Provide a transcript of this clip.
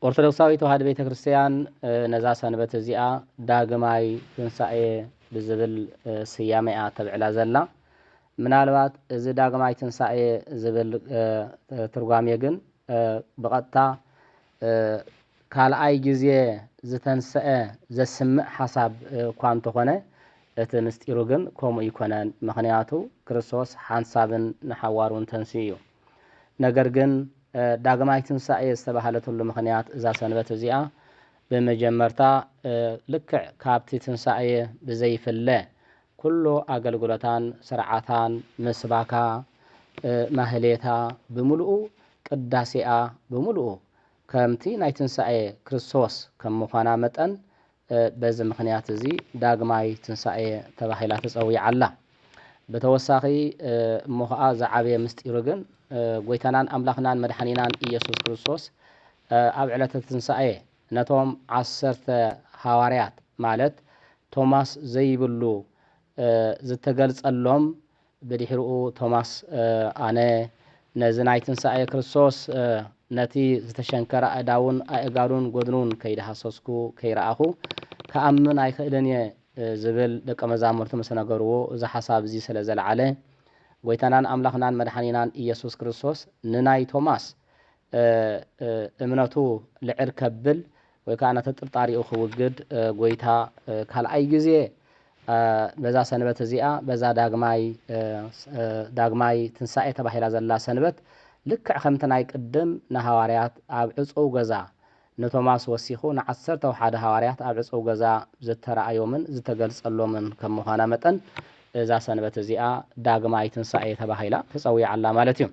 ኦርቶዶክሳዊ ተዋህዶ ቤተክርስቲያን ነዛ ሰንበት እዚኣ ዳግማይ ትንሳኤ ብዝብል ስያሜኣ ተብዕላ ዘላ ምናልባት እዚ ዳግማይ ትንሳኤ ዝብል ትርጓሜ ግን በቀጥታ ካልኣይ ግዜ ዝተንሰአ ዘስምዕ ሓሳብ እኳ እንተኾነ እቲ ምስጢሩ ግን ከምኡ ይኮነን። ምክንያቱ ክርስቶስ ሓንሳብን ንሓዋሩን ተንስኡ እዩ። ነገር ግን ዳግማይ ትንሳኤ ዝተባሃለትሉ ምክንያት እዛ ሰንበት እዚኣ በመጀመርታ ልክዕ ካብቲ ትንሳኤ ብዘይፍለ ኩሉ ኣገልግሎታን ስርዓታን ምስባካ ማህሌታ ብምሉኡ ቅዳሴኣ ብምሉኡ ከምቲ ናይ ትንሳኤ ክርስቶስ ከም ምዃና መጠን በዚ ምክንያት እዚ ዳግማይ ትንሳኤ ተባሂላ ተፀዊዓ ኣላ። በተወሳኺ እሞ ከዓ ዝዓበየ ምስጢሩ ግን ጎይታናን ኣምላኽናን መድሓኒናን ኢየሱስ ክርስቶስ ኣብ ዕለተ ትንሳኤ ነቶም 10 ሐዋርያት ማለት ቶማስ ዘይብሉ ዝተገልጸሎም ብድሕሪኡ ቶማስ ኣነ ነዚ ናይ ትንሳኤ ክርስቶስ ነቲ ዝተሸንከረ ኣእዳውን ኣእጋሩን ጎድኑን ከይደሃሰስኩ ከይረኣኹ ከኣምን ኣይክእልን እየ ዝብል ደቀ መዛሙርቱ ምስ ነገርዎ እዚ ሓሳብ እዚ ስለ ዘለዓለ ጎይታናን ኣምላኽናን መድሓኒናን ኢየሱስ ክርስቶስ ንናይ ቶማስ እምነቱ ልዕር ከብል ወይ ከዓ ነተጥርጣሪኡ ክውግድ ጎይታ ካልኣይ ግዜ በዛ ሰንበት እዚኣ በዛ ዳግማይ ትንሳኤ ተባሂላ ዘላ ሰንበት ልክዕ ከምቲ ናይ ቅድም ንሃዋርያት ኣብ ዕፀው ገዛ ንቶማስ ወሲኹ ን11 ሃዋርያት ኣብ ዕፀው ገዛ ዝተረኣዮምን ዝተገልጸሎምን ከም ምዃና መጠን እዛ ሰንበት እዚኣ ዳግማይ ትንሳኤ ተባሂላ ተፀዊዓ ኣላ ማለት እዩ።